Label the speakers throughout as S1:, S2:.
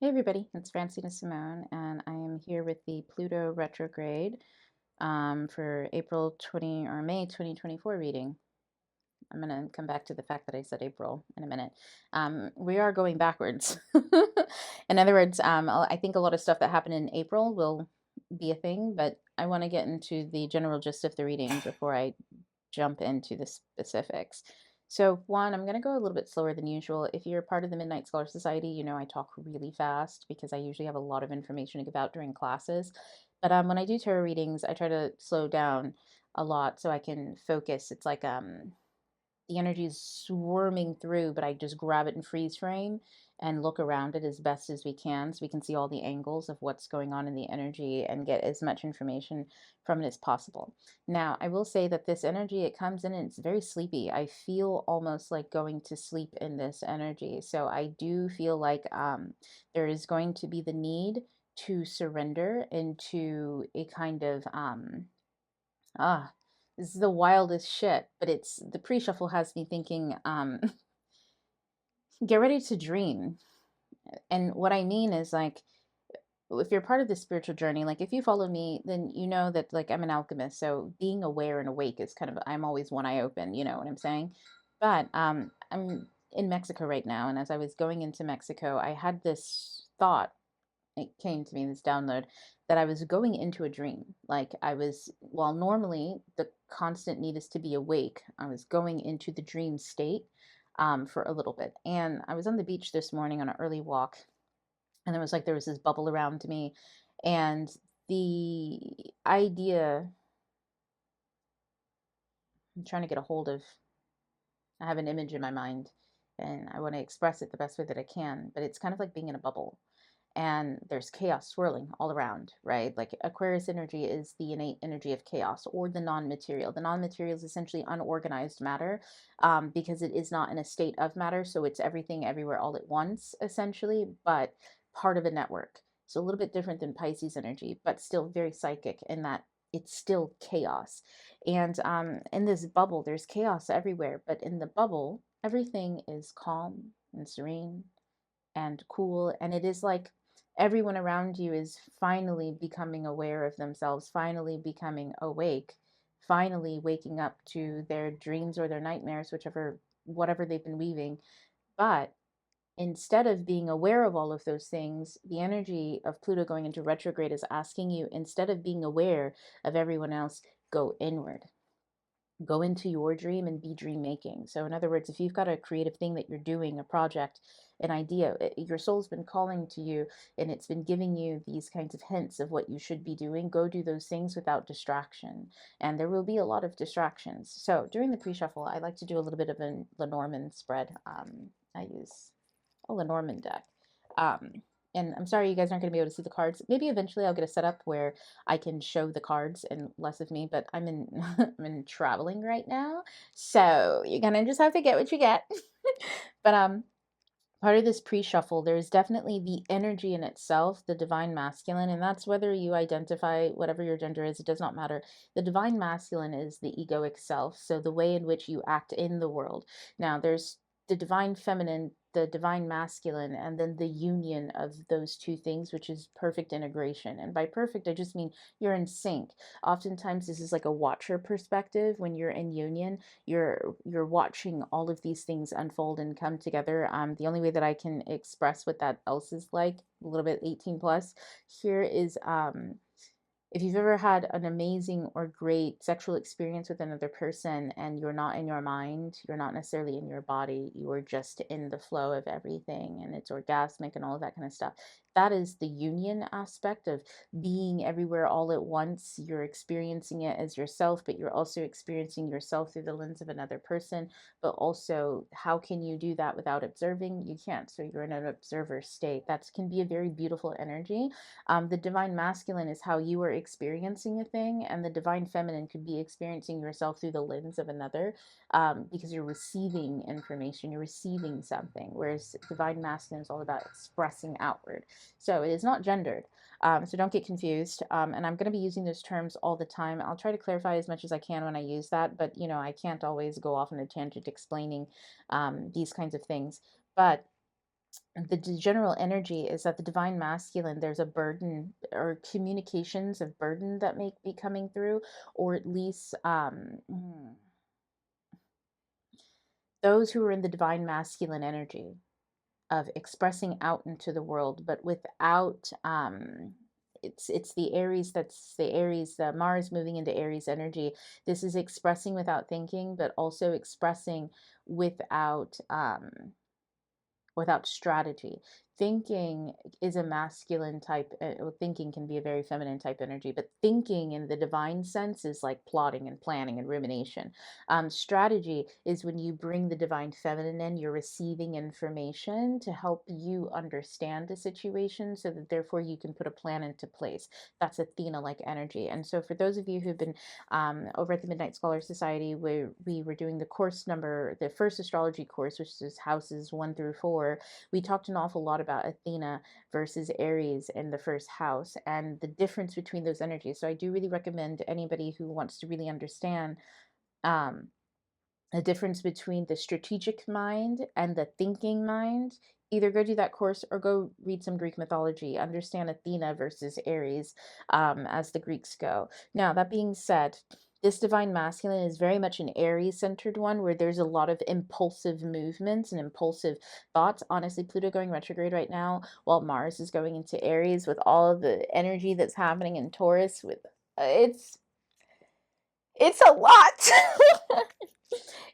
S1: Hey everybody, it's Francina Simone, and I am here with the Pluto retrograde for April 20 or May 2024 reading. I'm going to come back to the fact that I said April in a minute. We are going backwards. In other words, I think a lot of stuff that happened in April will be a thing, but I want to get into the general gist of the reading before I jump into the specifics. So, one, I'm going to go a little bit slower than usual. If you're part of the Midnight Scholar Society, you know I talk really fast because I usually have a lot of information to give out during classes. But when I do tarot readings, I try to slow down a lot so I can focus. It's like the energy is swarming through, but I just grab it in freeze frame and look around it as best as we can so we can see all the angles of what's going on in the energy and get as much information from it as possible. Now, I will say that this energy, it comes in and it's very sleepy. I feel almost like going to sleep in this energy. So I do feel like there is going to be the need to surrender into a kind of Ah, this is the wildest shit, but it's the pre-shuffle has me thinking, get ready to dream. And what I mean is like if you're part of the spiritual journey, like if you follow me, then you know that like I'm an alchemist. So being aware and awake is kind of I'm always one eye open, you know what I'm saying? But I'm in Mexico right now, and as I was going into Mexico, I had this thought it came to me, this download, that I was going into a dream. Like I was, while normally the constant need is to be awake, I was going into the dream state for a little bit. And I was on the beach this morning on an early walk, and there was this bubble around me. And the idea, I'm trying to get a hold of, I have an image in my mind and I want to express it the best way that I can, but it's kind of like being in a bubble and there's chaos swirling all around, right? Like Aquarius energy is the innate energy of chaos or the non-material. The non-material is essentially unorganized matter because it is not in a state of matter. So it's everything everywhere all at once, essentially, but part of a network. So a little bit different than Pisces energy, but still very psychic in that it's still chaos. And in this bubble, there's chaos everywhere, but in the bubble, everything is calm and serene and cool. And it is like everyone around you is finally becoming aware of themselves, finally becoming awake, finally waking up to their dreams or their nightmares, whatever they've been weaving. But instead of being aware of all of those things, the energy of Pluto going into retrograde is asking you, instead of being aware of everyone else, go inward, go into your dream and be dream making. So in other words, if you've got a creative thing that you're doing, a project, an idea, your soul's been calling to you and it's been giving you these kinds of hints of what you should be doing, go do those things without distraction. And there will be a lot of distractions. So during the pre-shuffle, I like to do a little bit of a Lenormand spread. I use a Lenormand deck. Um, and I'm sorry you guys aren't going to be able to see the cards. Maybe eventually I'll get a setup where I can show the cards and less of me, but I'm in I'm in traveling right now. So you're gonna just have to get what you get. But part of this pre-shuffle, there's definitely the energy in itself, the divine masculine, and that's whether you identify whatever your gender is, it does not matter. The divine masculine is the egoic self, so the way in which you act in the world. Now, there's the divine feminine, the divine masculine, and then the union of those two things, which is perfect integration. And by perfect, I just mean you're in sync. Oftentimes, this is like a watcher perspective. When you're in union, you're watching all of these things unfold and come together. The only way that I can express what that else is like, a little bit 18 plus, here is if you've ever had an amazing or great sexual experience with another person and you're not in your mind, you're not necessarily in your body, you are just in the flow of everything and it's orgasmic and all of that kind of stuff. That is the union aspect of being everywhere all at once. You're experiencing it as yourself, but you're also experiencing yourself through the lens of another person. But also, how can you do that without observing? You can't. So you're in an observer state. That can be a very beautiful energy. The divine masculine is how you are experiencing a thing, and the divine feminine could be experiencing yourself through the lens of another because you're receiving information, you're receiving something, whereas divine masculine is all about expressing outward. So it is not gendered. So don't get confused. And I'm going to be using those terms all the time. I'll try to clarify as much as I can when I use that, but you know, I can't always go off on a tangent explaining these kinds of things. But the general energy is that the divine masculine, there's a burden or communications of burden that may be coming through, or at least those who are in the divine masculine energy of expressing out into the world, but without it's the Aries, that's the Aries, the Mars moving into Aries energy. This is expressing without thinking, but also expressing without without strategy. Thinking is a masculine type. Thinking can be a very feminine type energy, but thinking in the divine sense is like plotting and planning and rumination. Strategy is when you bring the divine feminine in, you're receiving information to help you understand the situation so that therefore you can put a plan into place. That's Athena like energy. And so, for those of you who've been over at the Midnight Scholar Society, where we were doing the course number, the first astrology course, which is houses 1 through 4, we talked an awful lot about Athena versus Aries in the first house and the difference between those energies. So I do really recommend anybody who wants to really understand um, a difference between the strategic mind and the thinking mind, either go do that course or go read some Greek mythology, understand Athena versus Aries, as the Greeks go. Now, that being said, this divine masculine is very much an Aries centered one where there's a lot of impulsive movements and impulsive thoughts. Honestly, Pluto going retrograde right now, while Mars is going into Aries with all of the energy that's happening in Taurus, with it's a lot.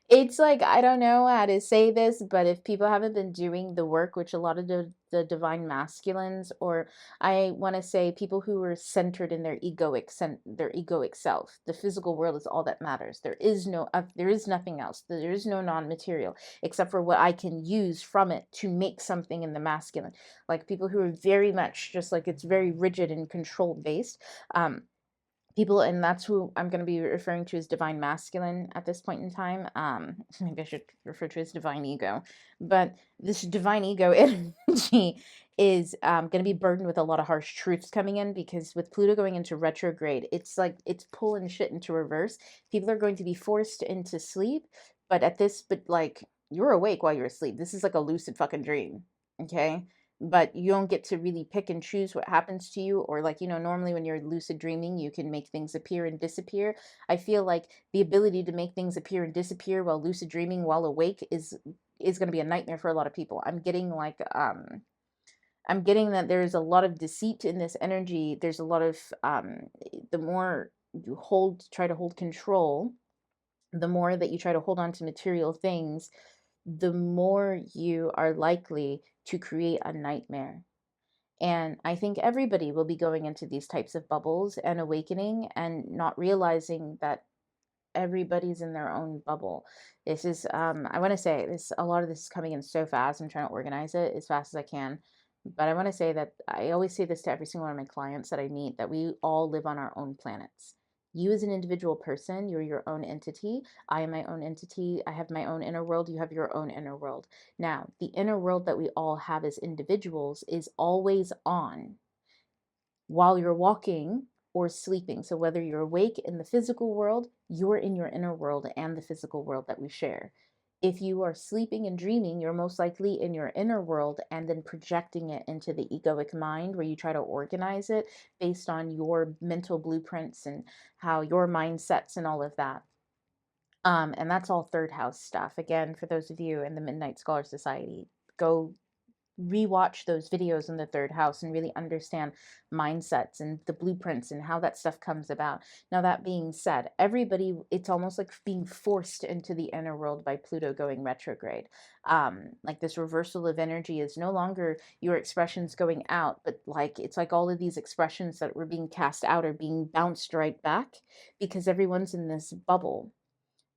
S1: It's like, I don't know how to say this, but if people haven't been doing the work, which a lot of the divine masculines, or I want to say people who are centered in their their egoic self, the physical world is all that matters. There is nothing else. There is no non-material except for what I can use from it to make something in the masculine. Like people who are very much just like it's very rigid and control based. People, and that's who I'm going to be referring to as divine masculine at this point in time. Maybe I should refer to as divine ego, but this divine ego energy is going to be burdened with a lot of harsh truths coming in, because with Pluto going into retrograde, it's like it's pulling shit into reverse. People are going to be forced into sleep, but like you're awake while you're asleep. This is like a lucid fucking dream. Okay, but you don't get to really pick and choose what happens to you, or like, normally when you're lucid dreaming you can make things appear and disappear. I feel like the ability to make things appear and disappear while lucid dreaming while awake is going to be a nightmare for a lot of people. I'm getting that there's a lot of deceit in this energy. There's a lot of the more you try to hold control, the more that you try to hold on to material things, the more you are likely to create a nightmare. And I think everybody will be going into these types of bubbles and awakening and not realizing that everybody's in their own bubble. This is, I want to say this, a lot of this is coming in so fast. I'm trying to organize it as fast as I can. But I want to say that I always say this to every single one of my clients that I meet, that we all live on our own planets. You as an individual person, you're your own entity. I am my own entity. I have my own inner world. You have your own inner world. Now, the inner world that we all have as individuals is always on while you're walking or sleeping. So whether you're awake in the physical world, you're in your inner world and the physical world that we share. If you are sleeping and dreaming, you're most likely in your inner world and then projecting it into the egoic mind, where you try to organize it based on your mental blueprints and how your mind sets and all of that. And that's all third house stuff. Again, for those of you in the Midnight Scholar Society, go rewatch those videos in the third house and really understand mindsets and the blueprints and how that stuff comes about. Now, that being said, everybody, it's almost like being forced into the inner world by Pluto going retrograde. Like this reversal of energy is no longer your expressions going out, but like it's like all of these expressions that were being cast out are being bounced right back because everyone's in this bubble.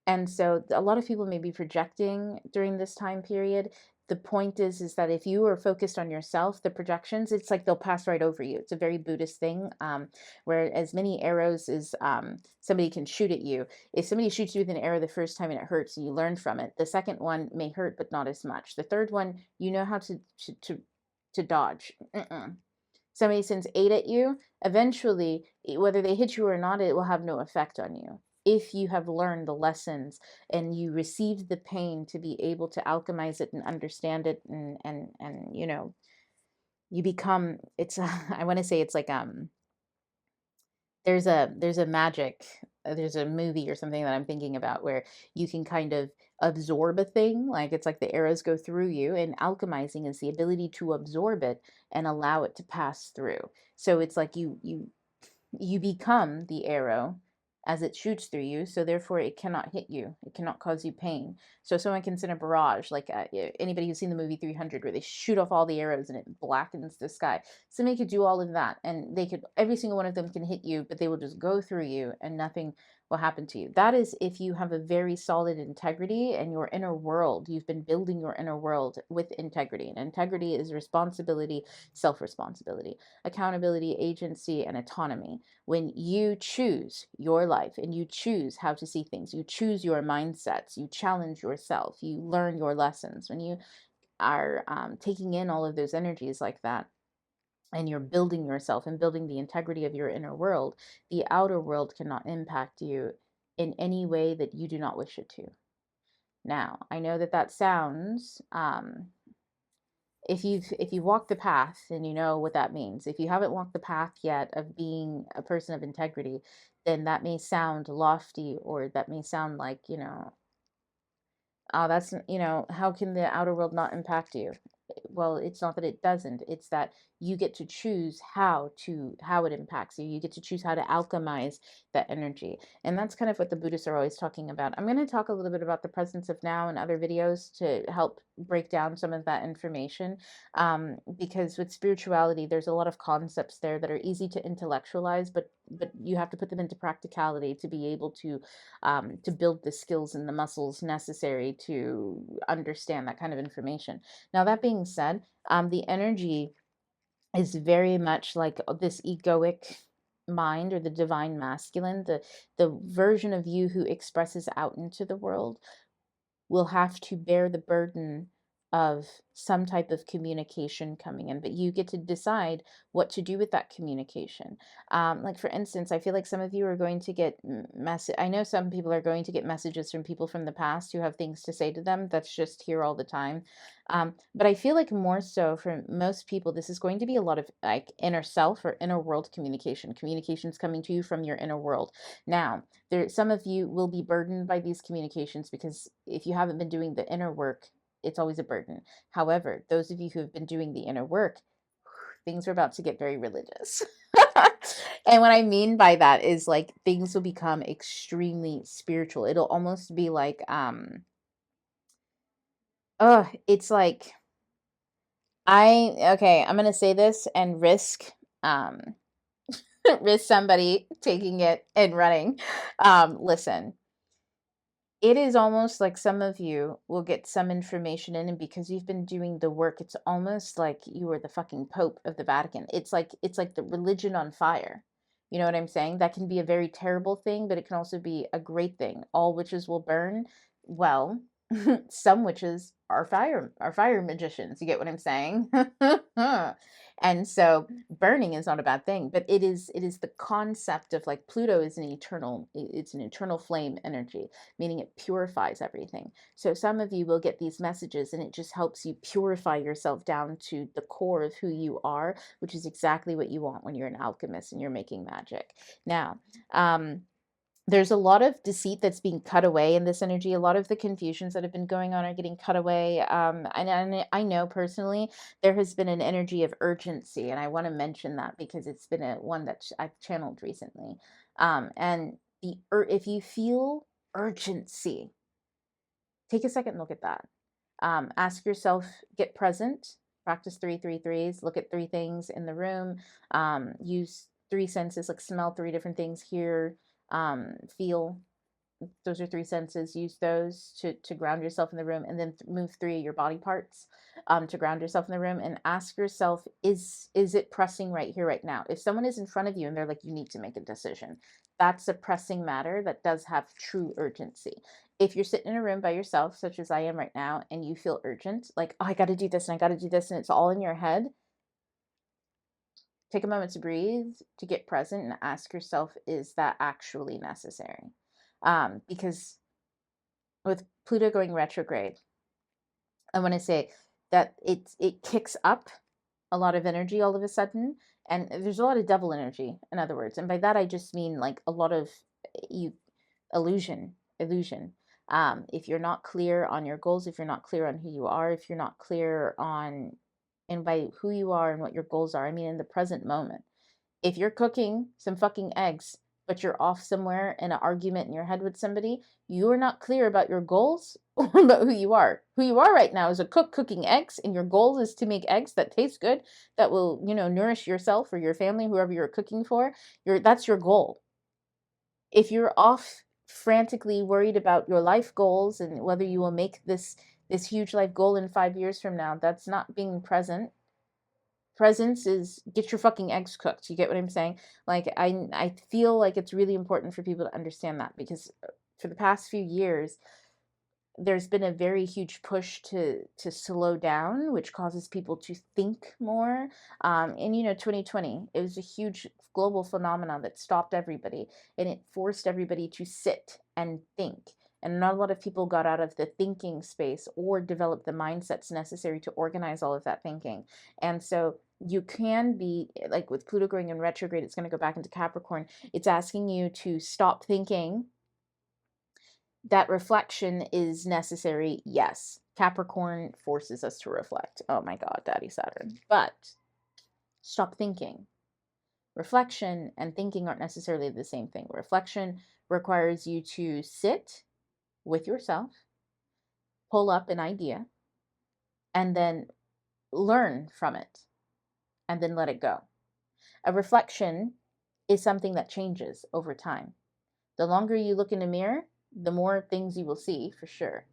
S1: And so a lot of people may be projecting during this time period. The point is that if you are focused on yourself, the projections, it's like they'll pass right over you. It's a very Buddhist thing, where as many arrows as somebody can shoot at you. If somebody shoots you with an arrow the first time and it hurts, and you learn from it, the second one may hurt, but not as much. The third one, you know how to dodge. Somebody sends 8 at you, eventually, whether they hit you or not, it will have no effect on you. if you have learned the lessons and you received the pain to be able to alchemize it and understand it, and you know, you become, it's I want to say it's like there's a magic, there's a movie or something that I'm thinking about where you can kind of absorb a thing, like it's like the arrows go through you, and alchemizing is the ability to absorb it and allow it to pass through. So it's like you become the arrow as it shoots through you, so therefore it cannot hit you, it cannot cause you pain. So someone can send a barrage, like anybody who's seen the movie 300 where they shoot off all the arrows and it blackens the sky, somebody could do all of that and they could, every single one of them can hit you, but they will just go through you and nothing will happen to you. That is if you have a very solid integrity and your inner world, you've been building your inner world with integrity. And integrity is responsibility, self-responsibility, accountability, agency, and autonomy. When you choose your life and you choose how to see things, you choose your mindsets, you challenge yourself, you learn your lessons. When you are taking in all of those energies like that, and you're building yourself and building the integrity of your inner world, the outer world cannot impact you in any way that you do not wish it to. Now, I know that that sounds, if you've walked the path, then you know what that means. If you haven't walked the path yet of being a person of integrity, then that may sound lofty, or that may sound like, you know, oh, that's, you know, how can the outer world not impact you? Well, it's not that it doesn't. It's that you get to choose how it impacts you. You get to choose how to alchemize that energy. And that's kind of what the Buddhists are always talking about. I'm going to talk a little bit about the presence of now in other videos to help break down some of that information. Because with spirituality, there's a lot of concepts there that are easy to intellectualize, but you have to put them into practicality to be able to build the skills and the muscles necessary to understand that kind of information. Now, that being said, the energy is very much like this egoic mind, or the divine masculine, the version of you who expresses out into the world will have to bear the burden of some type of communication coming in, but you get to decide what to do with that communication. Like for instance, I feel like some of you are going to get I know some people are going to get messages from people from the past who have things to say to them. That's just here all the time. But I feel like more so for most people, this is going to be a lot of like inner self or inner world communication. Communications coming to you from your inner world. Now, some of you will be burdened by these communications because if you haven't been doing the inner work, it's always a burden. However, those of you who have been doing the inner work, things are about to get very religious. And what I mean by that is like things will become extremely spiritual. It'll almost be like it's like I'm going to say this and risk um risk somebody taking it and running. Listen, it is almost like some of you will get some information in, and because you've been doing the work, it's almost like you are the fucking Pope of the Vatican. It's like the religion on fire. You know what I'm saying? That can be a very terrible thing, but it can also be a great thing. All witches will burn. Well, some witches are fire magicians. You get what I'm saying? And so burning is not a bad thing, but it is the concept of like Pluto is it's an eternal flame energy, meaning it purifies everything. So some of you will get these messages and it just helps you purify yourself down to the core of who you are, which is exactly what you want when you're an alchemist and you're making magic. Now, there's a lot of deceit that's being cut away in this energy. A lot of the confusions that have been going on are getting cut away. And I know personally there has been an energy of urgency, and I want to mention that because it's been one that I've channeled recently. And if you feel urgency, take a second look at that. Ask yourself, get present, practice 3 3 3s, look at 3 things in the room, use 3 senses, like smell 3 different things, hear, feel. Those are 3 senses. Use those to ground yourself in the room, and then move 3 of your body parts to ground yourself in the room, and ask yourself, is it pressing right here, right now? If someone is in front of you and they're like, you need to make a decision, that's a pressing matter that does have true urgency. If you're sitting in a room by yourself, such as I am right now, and you feel urgent, like, oh, I got to do this and I got to do this, and it's all in your head, take a moment to breathe, to get present, and ask yourself, is that actually necessary? Because with Pluto going retrograde, I want to say that it kicks up a lot of energy all of a sudden, and there's a lot of devil energy, in other words. And by that I just mean like a lot of you illusion. If you're not clear on your goals, if you're not clear on who you are, if you're not clear on and by who you are and what your goals are, I mean in the present moment. If you're cooking some fucking eggs, but you're off somewhere in an argument in your head with somebody, you're not clear about your goals or about who you are. Who you are right now is a cook cooking eggs, and your goal is to make eggs that taste good, that will, nourish yourself or your family, whoever you're cooking for. That's your goal. If you're off frantically worried about your life goals and whether you will make this huge life goal in 5 years from now, that's not being present. Presence is get your fucking eggs cooked. You get what I'm saying? Like I feel like it's really important for people to understand that, because for the past few years there's been a very huge push to slow down, which causes people to think more. And 2020, it was a huge global phenomenon that stopped everybody, and it forced everybody to sit and think. And not a lot of people got out of the thinking space or developed the mindsets necessary to organize all of that thinking. And so you can be like with Pluto going in retrograde, it's going to go back into Capricorn. It's asking you to stop thinking. That reflection is necessary, yes. Capricorn forces us to reflect. Oh my God, Daddy Saturn. But stop thinking. Reflection and thinking aren't necessarily the same thing. Reflection requires you to sit with yourself, pull up an idea, and then learn from it, and then let it go. A reflection is something that changes over time. The longer you look in a mirror, the more things you will see, for sure.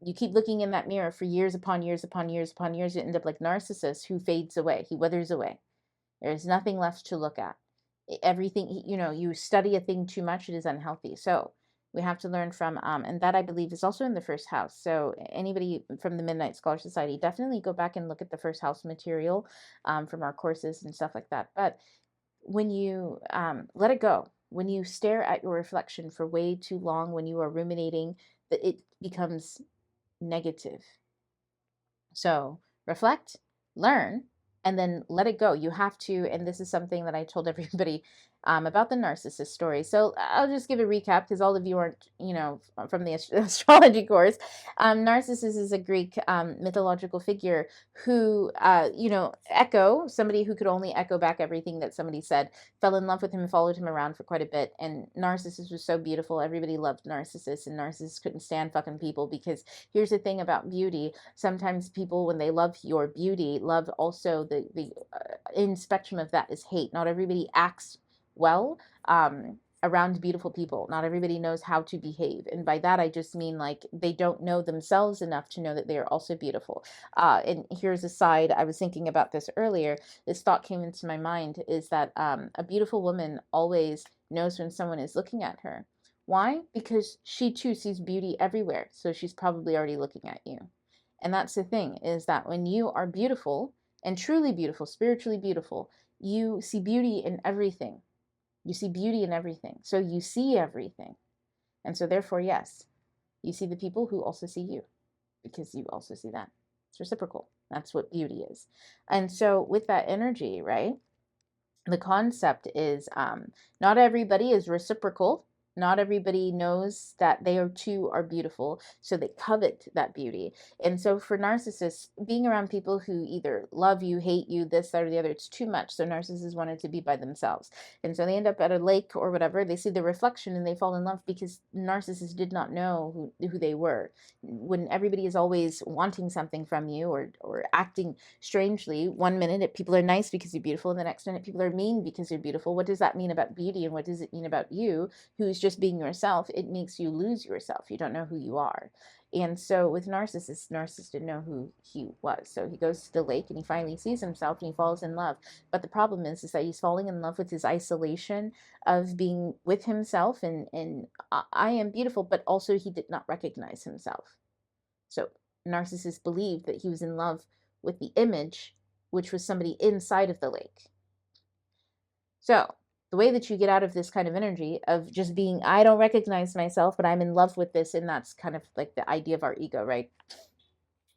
S1: You keep looking in that mirror for years upon years upon years upon years, you end up like Narcissus, who fades away. He withers away. There's nothing left to look at. Everything, you study a thing too much, it is unhealthy. So we have to learn from, and that I believe is also in the first house. So anybody from the Midnight Scholar Society, definitely go back and look at the first house material from our courses and stuff like that. But when you let it go, when you stare at your reflection for way too long, when you are ruminating, that it becomes negative. So reflect, learn, and then let it go. You have to, and this is something that I told everybody about the Narcissus story. So I'll just give a recap, because all of you aren't, from the astrology course. Narcissus is a Greek mythological figure who, Echo, somebody who could only echo back everything that somebody said, fell in love with him and followed him around for quite a bit. And Narcissus was so beautiful. Everybody loved Narcissus, and Narcissus couldn't stand fucking people, because here's the thing about beauty. Sometimes people, when they love your beauty, love also the in spectrum of that is hate. Not everybody acts well around beautiful people. Not everybody knows how to behave, and by that I just mean like they don't know themselves enough to know that they are also beautiful. And here's a side, I was thinking about this earlier. This thought came into my mind, is that a beautiful woman always knows when someone is looking at her. Why? Because she too sees beauty everywhere, so she's probably already looking at you. And that's the thing, is that when you are beautiful and truly beautiful, spiritually beautiful, you see beauty in everything. You see beauty in everything. So you see everything. And so therefore, yes, you see the people who also see you, because you also see them. It's reciprocal. That's what beauty is. And so with that energy, right, the concept is not everybody is reciprocal. Not everybody knows that they too are beautiful, so they covet that beauty. And so for narcissists, being around people who either love you, hate you, this, that, or the other, it's too much. So narcissists wanted to be by themselves. And so they end up at a lake or whatever, they see the reflection and they fall in love, because narcissists did not know who they were. When everybody is always wanting something from you, or acting strangely, one minute people are nice because you're beautiful, and the next minute people are mean because you're beautiful. What does that mean about beauty, and what does it mean about you, who's just being yourself? It makes you lose yourself. You don't know who you are. And so with Narcissus didn't know who he was. So he goes to the lake and he finally sees himself and he falls in love. But the problem is that he's falling in love with his isolation of being with himself, and I am beautiful, but also he did not recognize himself. So Narcissus believed that he was in love with the image, which was somebody inside of the lake. So The way that you get out of this kind of energy of just being, I don't recognize myself, but I'm in love with this. And that's kind of like the idea of our ego, right?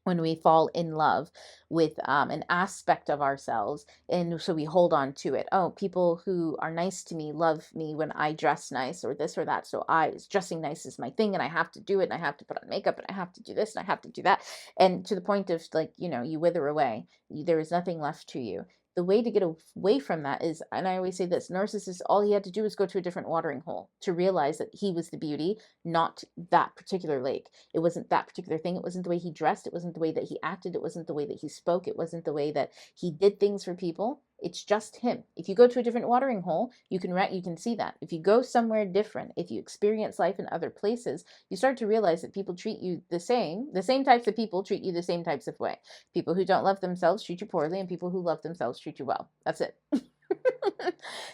S1: When we fall in love with an aspect of ourselves, and so we hold on to it. Oh, people who are nice to me love me when I dress nice, or this or that, so dressing nice is my thing, and I have to do it, and I have to put on makeup, and I have to do this, and I have to do that, and to the point of, like, you wither away. There is nothing left to you. The way to get away from that is, and I always say this, Narcissus, all he had to do was go to a different watering hole to realize that he was the beauty, not that particular lake. It wasn't that particular thing. It wasn't the way he dressed. It wasn't the way that he acted. It wasn't the way that he spoke. It wasn't the way that he did things for people. It's just him. If you go to a different watering hole, you can see that. If you go somewhere different, if you experience life in other places, you start to realize that people treat you the same. The same types of people treat you the same types of way. People who don't love themselves treat you poorly, and people who love themselves treat you well. That's it.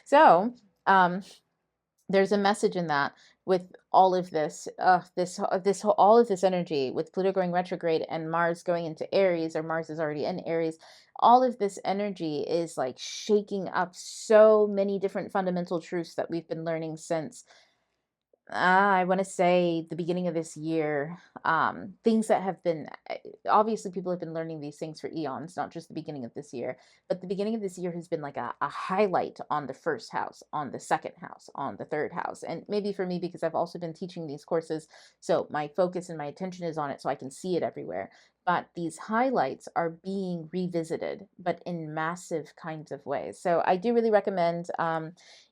S1: So, there's a message in that with all of this, all of this energy with Pluto going retrograde and Mars going into Aries, or Mars is already in Aries. All of this energy is like shaking up so many different fundamental truths that we've been learning since I want to say the beginning of this year. Things that have been, obviously people have been learning these things for eons, not just the beginning of this year, but the beginning of this year has been like a highlight on the first house, on the second house, on the third house. And maybe for me, because I've also been teaching these courses, so my focus and my attention is on it, so I can see it everywhere. But these highlights are being revisited, but in massive kinds of ways. So I do really recommend,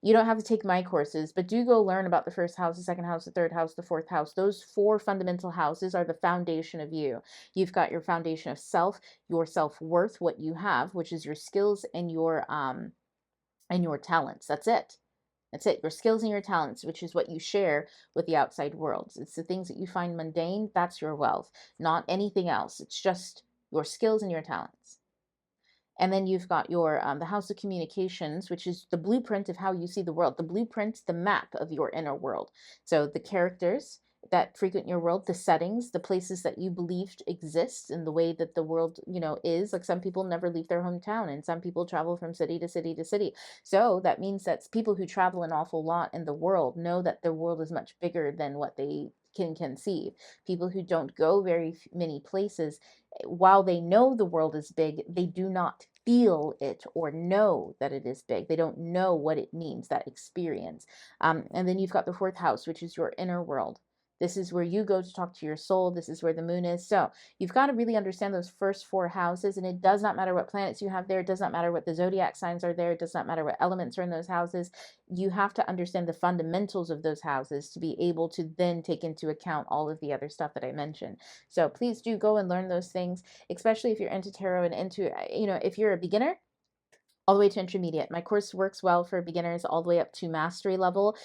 S1: you don't have to take my courses, but do go learn about the first house, the second house, the third house, the fourth house. Those four fundamental houses are the foundation of you. You've got your foundation of self, your self-worth, what you have, which is your skills and your talents. That's it. That's it. Your skills and your talents, which is what you share with the outside world. It's the things that you find mundane. That's your wealth, not anything else. It's just your skills and your talents. And then you've got your the house of communications, which is the blueprint of how you see the world, the blueprint, the map of your inner world. So the characters that frequent your world, the settings, the places that you believed exist, and the way that the world, is. Like, some people never leave their hometown, and some people travel from city to city to city. So that means that people who travel an awful lot in the world know that the world is much bigger than what they can conceive. People who don't go very many places, while they know the world is big, they do not feel it or know that it is big. They don't know what it means, that experience. And then you've got the fourth house, which is your inner world. This is where you go to talk to your soul. This is where the moon is. So you've got to really understand those first four houses. And it does not matter what planets you have there. It does not matter what the zodiac signs are there. It does not matter what elements are in those houses. You have to understand the fundamentals of those houses to be able to then take into account all of the other stuff that I mentioned. So please do go and learn those things, especially if you're into tarot and into, if you're a beginner, all the way to intermediate. My course works well for beginners all the way up to mastery level,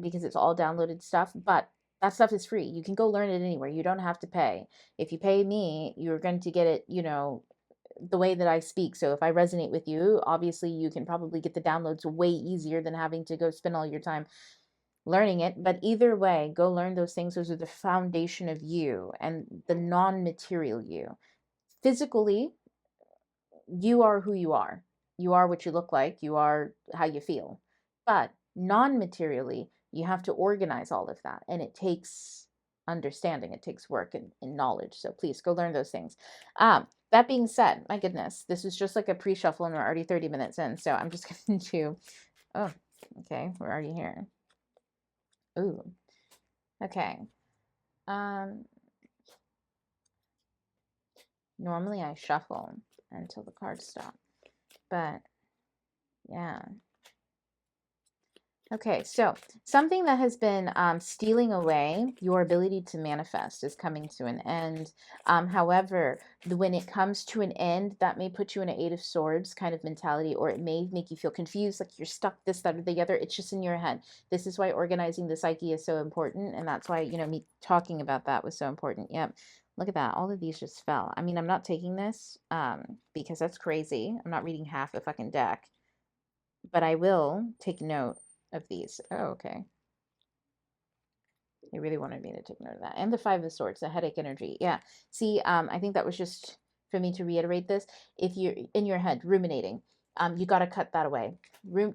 S1: because it's all downloaded stuff. But that stuff is free. You can go learn it anywhere. You don't have to pay. If you pay me, you're going to get it, the way that I speak. So if I resonate with you, obviously you can probably get the downloads way easier than having to go spend all your time learning it. But either way, go learn those things. Those are the foundation of you and the non-material you. Physically, you are who you are. You are what you look like. You are how you feel. But non-materially, you have to organize all of that. And it takes understanding. It takes work and knowledge. So please go learn those things. That being said, my goodness, this is just like a pre-shuffle and we're already 30 minutes in. So I'm just going to, oh, okay, we're already here. Ooh, okay. Normally I shuffle until the cards stop, but yeah. Okay, so something that has been stealing away your ability to manifest is coming to an end. However, when it comes to an end, that may put you in an Eight of Swords kind of mentality, or it may make you feel confused, like you're stuck this, that, or the other. It's just in your head. This is why organizing the psyche is so important, and that's why, me talking about that was so important. Yep. Look at that. All of these just fell. I mean, I'm not taking this because that's crazy. I'm not reading half the fucking deck, but I will take note of these. Oh, okay. They really wanted me to take note of that. And the Five of Swords, the headache energy. Yeah. See, I think that was just for me to reiterate this. If you're in your head ruminating, You got to cut that away.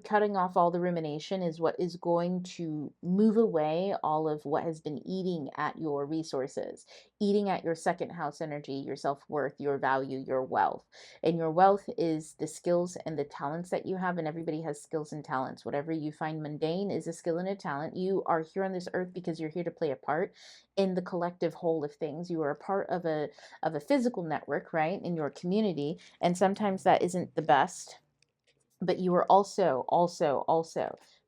S1: Cutting off all the rumination is what is going to move away all of what has been eating at your resources, eating at your second house energy, your self-worth, your value, your wealth. And your wealth is the skills and the talents that you have, and everybody has skills and talents. Whatever you find mundane is a skill and a talent. You are here on this earth because you're here to play a part in the collective whole of things. You are a part of a physical network, right, in your community, and sometimes that isn't the best, but you are also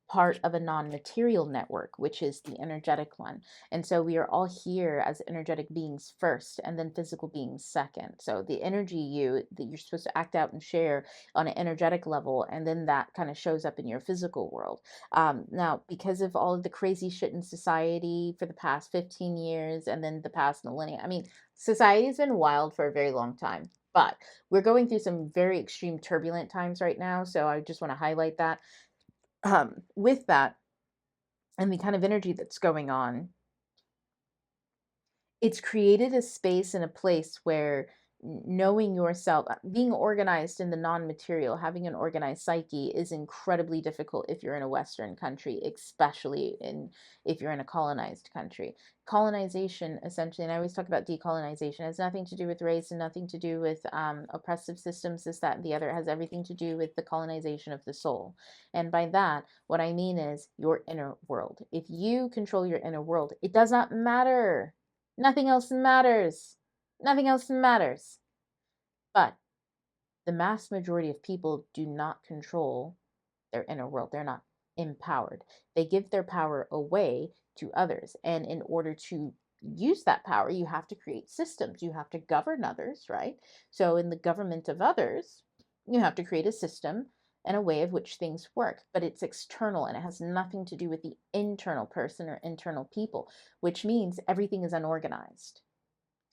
S1: part of a non-material network, which is the energetic one. And so we are all here as energetic beings first, and then physical beings second. So the energy you that you're supposed to act out and share on an energetic level, and then that kind of shows up in your physical world. Now, because of all of the crazy shit in society for the past 15 years and then the past millennia, I mean, society's been wild for a very long time. But we're going through some very extreme turbulent times right now, so I just want to highlight that. With that and the kind of energy that's going on, it's created a space and a place where knowing yourself, being organized in the non-material, having an organized psyche is incredibly difficult if you're in a Western country, especially if you're in a colonized country. Colonization, essentially, and I always talk about decolonization, has nothing to do with race and nothing to do with oppressive systems, this, that, and the other. It has everything to do with the colonization of the soul. And by that, what I mean is your inner world. If you control your inner world, it does not matter. Nothing else matters. Nothing else matters. But the mass majority of people do not control their inner world. They're not empowered. They give their power away to others. And in order to use that power, you have to create systems. You have to govern others, right? So in the government of others, you have to create a system and a way of which things work. But it's external and it has nothing to do with the internal person or internal people, which means everything is unorganized.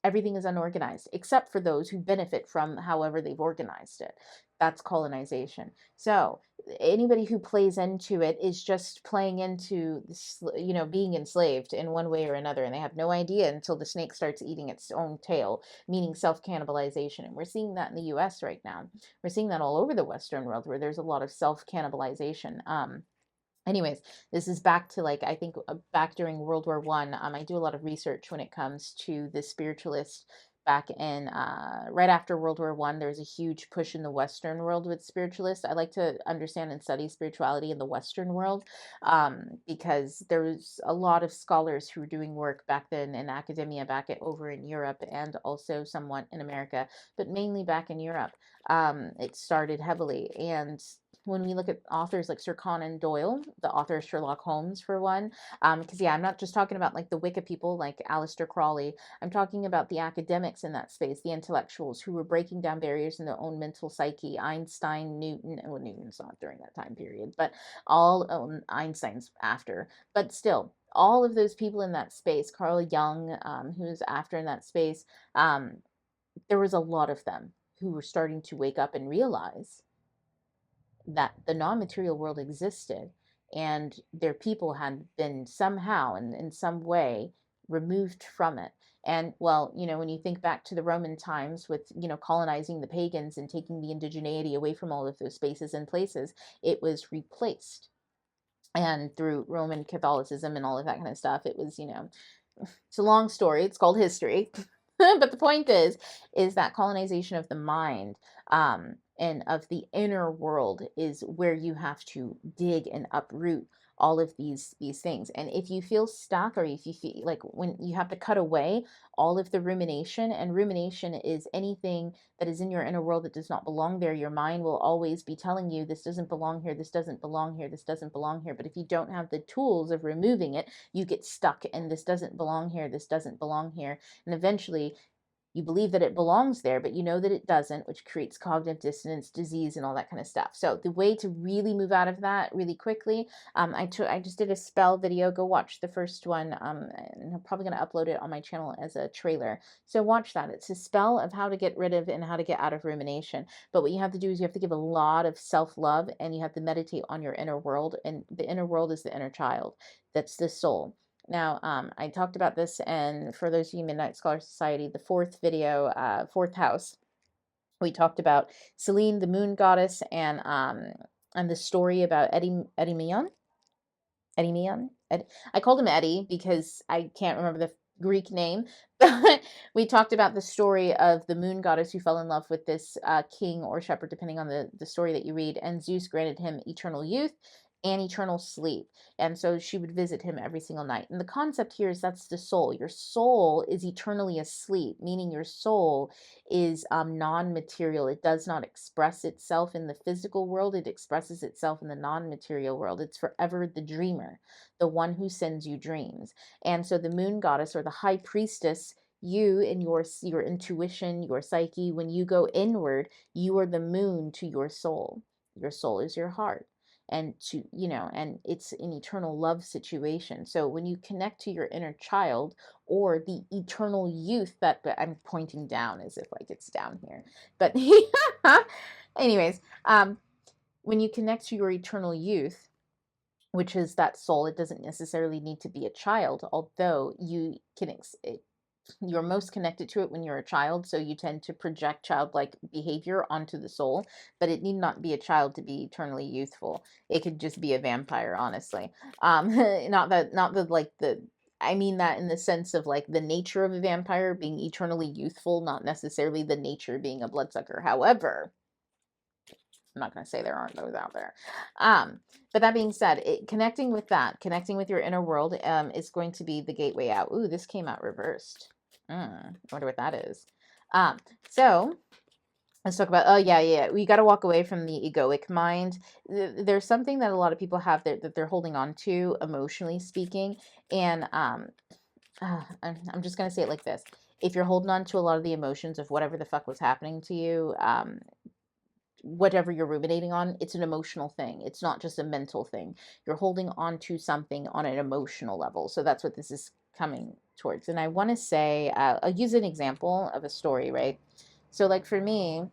S1: Everything is unorganized except for those who benefit from however they've organized it. That's colonization. So anybody who plays into it is just playing into this, being enslaved in one way or another, and they have no idea until the snake starts eating its own tail, meaning self-cannibalization. And we're seeing that in the US right now. We're seeing that all over the Western world, where there's a lot of self-cannibalization. Anyways, this is back to, like, I think back during World War I. I do a lot of research when it comes to the spiritualists back in right after World War I. There was a huge push in the Western world with spiritualists. I like to understand and study spirituality in the Western world, because there was a lot of scholars who were doing work back then in academia back over in Europe, and also somewhat in America, but mainly back in Europe. It started heavily, and when we look at authors like Sir Conan Doyle, the author of Sherlock Holmes, for one, because I'm not just talking about like the Wicca people like Aleister Crowley. I'm talking about the academics in that space, the intellectuals who were breaking down barriers in their own mental psyche. Einstein, Newton, well, Newton's not during that time period, but Einstein's after. But still, all of those people in that space, Carl Jung, who's after in that space, there was a lot of them who were starting to wake up and realize that the non-material world existed, and their people had been somehow and in some way removed from it. And well, when you think back to the Roman times with, colonizing the pagans and taking the indigeneity away from all of those spaces and places, it was replaced. And through Roman Catholicism and all of that kind of stuff, it was, it's a long story. It's called history. But the point is that colonization of the mind, and of the inner world, is where you have to dig and uproot all of these things. And if you feel stuck, or if you feel like, when you have to cut away all of the rumination, and rumination is anything that is in your inner world that does not belong there, your mind will always be telling you, this doesn't belong here, this doesn't belong here, this doesn't belong here. But if you don't have the tools of removing it, you get stuck in this doesn't belong here, this doesn't belong here. And eventually you believe that it belongs there, but you know that it doesn't, which creates cognitive dissonance, disease, and all that kind of stuff. So the way to really move out of that really quickly, I just did a spell video. Go watch the first one. And I'm probably going to upload it on my channel as a trailer. So watch that. It's a spell of how to get rid of and how to get out of rumination. But what you have to do is you have to give a lot of self-love, and you have to meditate on your inner world. And the inner world is the inner child. That's the soul. Now, I talked about this, and for those of you Midnight Scholar Society, the fourth video, fourth house, We talked about Selene, the moon goddess, and the story about Eddie. I called him Eddie because I can't remember the Greek name. But we talked about the story of the moon goddess who fell in love with this king or shepherd, depending on the story that you read. And Zeus granted him eternal youth and eternal sleep. And so she would visit him every single night. And the concept here is that's the soul. Your soul is eternally asleep, meaning your soul is non-material. It does not express itself in the physical world. It expresses itself in the non-material world. It's forever the dreamer, the one who sends you dreams. And so the moon goddess, or the high priestess, you and your intuition, your psyche, when you go inward, you are the moon to your soul. Your soul is your heart. And and it's an eternal love situation. So when you connect to your inner child, or the eternal youth, but I'm pointing down as if like it's down here, but anyways, when you connect to your eternal youth, which is that soul, it doesn't necessarily need to be a child, although you're most connected to it when you're a child, so you tend to project childlike behavior onto the soul, but it need not be a child to be eternally youthful. It could just be a vampire, honestly. Not the like the I mean that in the sense of like the nature of a vampire being eternally youthful, not necessarily the nature being a bloodsucker. However, I'm not going to say there aren't those out there. But that being said, connecting with your inner world is going to be the gateway out. Ooh, this came out reversed. I wonder what that is. So let's talk about, oh yeah. We got to walk away from the egoic mind. There's something that a lot of people have that they're holding on to, emotionally speaking. And I'm just going to say it like this. If you're holding on to a lot of the emotions of whatever the fuck was happening to you, whatever you're ruminating on, it's an emotional thing. It's not just a mental thing. You're holding on to something on an emotional level. So that's what this is coming towards. And I want to say, I'll use an example of a story, right? So like for me,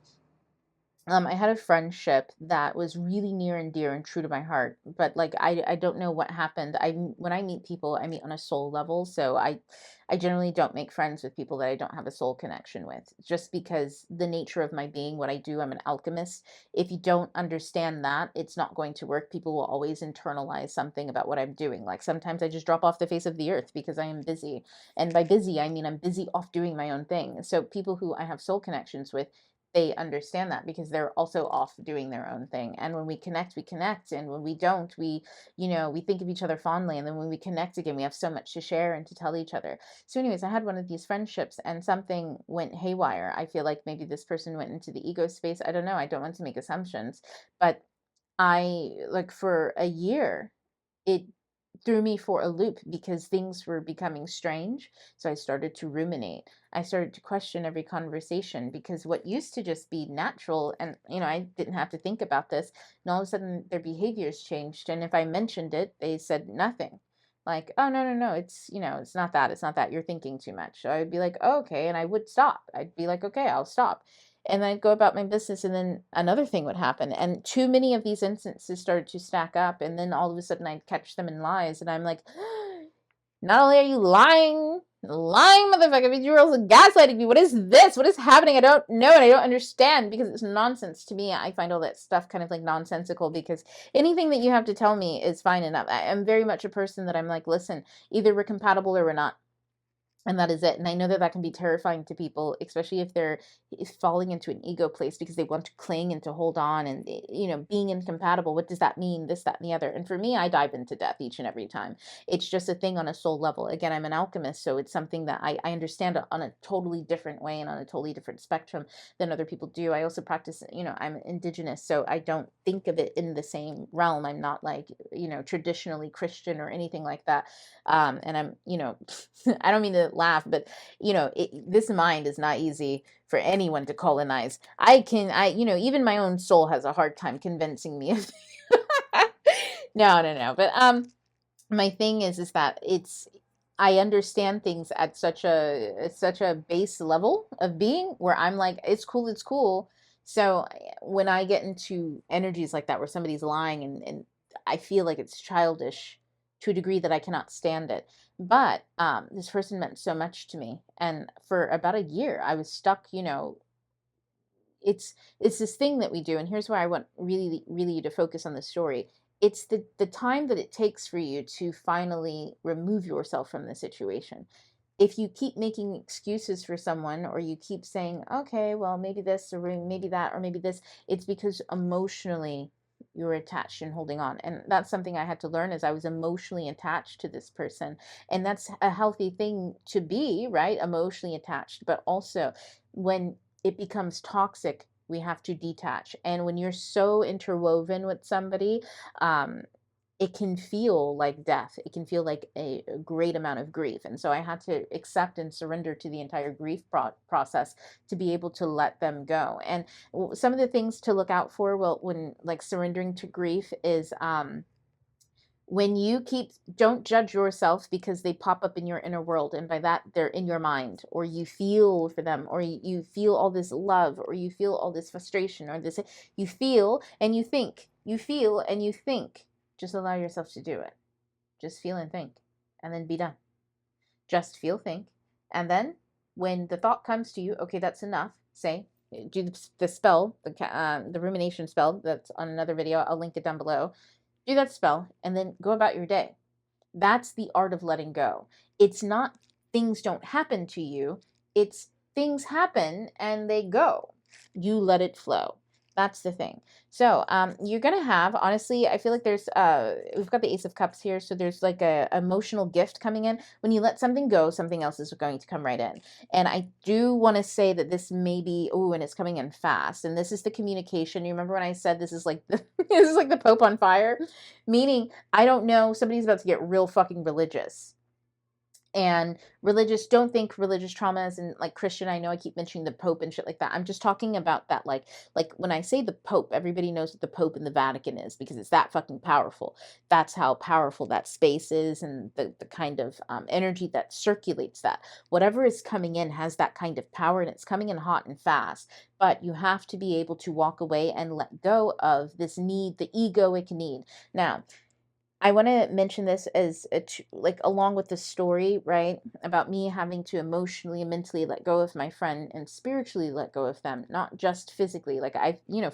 S1: I had a friendship that was really near and dear and true to my heart, but like I don't know what happened. When I meet people, I meet on a soul level, so I generally don't make friends with people that I don't have a soul connection with, just because the nature of my being, what I do, I'm an alchemist. If you don't understand that, it's not going to work. People will always internalize something about what I'm doing. Like sometimes I just drop off the face of the earth because I am busy, and by busy I mean I'm busy off doing my own thing. So people who I have soul connections with, they understand that because they're also off doing their own thing. And when we connect, we connect. And when we don't, we think of each other fondly. And then when we connect again, we have so much to share and to tell each other. So anyways, I had one of these friendships and something went haywire. I feel like maybe this person went into the ego space. I don't know. I don't want to make assumptions, but like for a year, it threw me for a loop because things were becoming strange. So I started to ruminate. I started to question every conversation, because what used to just be natural, and I didn't have to think about this, and all of a sudden their behaviors changed. And if I mentioned it, they said nothing. Like, oh, no, no, no, it's not that. It's not that. You're thinking too much. So I'd be like, oh, okay. And I would stop. I'd be like, okay, I'll stop. And I'd go about my business, and then another thing would happen. And too many of these instances started to stack up, and then all of a sudden I'd catch them in lies, and I'm like, not only are you lying motherfucker, but you're also gaslighting me. What is this? What is happening? I don't know, and I don't understand, because it's nonsense to me. I find all that stuff kind of like nonsensical, because anything that you have to tell me is fine enough. I'm very much a person that I'm like, listen, either we're compatible or we're not. And that is it. And I know that that can be terrifying to people, especially if they're falling into an ego place because they want to cling and to hold on, and, being incompatible. What does that mean? This, that, and the other. And for me, I dive into death each and every time. It's just a thing on a soul level. Again, I'm an alchemist, so it's something that I understand on a totally different way and on a totally different spectrum than other people do. I also practice, I'm indigenous, so I don't think of it in the same realm. I'm not like, traditionally Christian or anything like that. And I'm, I don't mean to laugh, but this mind is not easy for anyone to colonize. Even my own soul has a hard time convincing me of no. But my thing is that I understand things at such a base level of being, where I'm like, it's cool. So when I get into energies like that, where somebody's lying, and I feel like it's childish to a degree that I cannot stand it. But this person meant so much to me. And for about a year, I was stuck, it's this thing that we do, and here's why I want really you to focus on the story. It's the time that it takes for you to finally remove yourself from the situation. If you keep making excuses for someone, or you keep saying, okay, well, maybe this, or maybe that, or maybe this, it's because emotionally you're attached and holding on. And that's something I had to learn, as I was emotionally attached to this person. And that's a healthy thing to be, right? Emotionally attached. But also, when it becomes toxic, we have to detach. And when you're so interwoven with somebody, um, it can feel like death. It can feel like a great amount of grief. And so I had to accept and surrender to the entire grief process to be able to let them go. And some of the things to look out for, well, when like surrendering to grief, is when you don't judge yourself because they pop up in your inner world, and by that they're in your mind, or you feel for them, or you feel all this love, or you feel all this frustration, or this, you feel and you think, you feel and you think. Just allow yourself to do it. Just feel and think, and then be done. Just feel, think, and then when the thought comes to you, okay, that's enough, say, do the spell, the rumination spell that's on another video, I'll link it down below. Do that spell, and then go about your day. That's the art of letting go. It's not things don't happen to you. It's things happen and they go. You let it flow. That's the thing. So you're going to have, honestly, I feel like there's, we've got the Ace of Cups here. So there's like a emotional gift coming in. When you let something go, something else is going to come right in. And I do want to say that this may be, oh, and it's coming in fast. And this is the communication. You remember when I said this is like this is like the Pope on fire? Meaning, I don't know, somebody's about to get real fucking religious. And religious, don't think religious trauma as in like Christian. I know I keep mentioning the Pope and shit like that. I'm just talking about that, like when I say the Pope, everybody knows what the Pope and the Vatican is, because it's that fucking powerful. That's how powerful that space is, and the kind of energy that circulates that. Whatever is coming in has that kind of power, and it's coming in hot and fast. But you have to be able to walk away and let go of this need, the egoic need. Now, I want to mention this as like along with the story, right? About me having to emotionally and mentally let go of my friend, and spiritually let go of them, not just physically. Like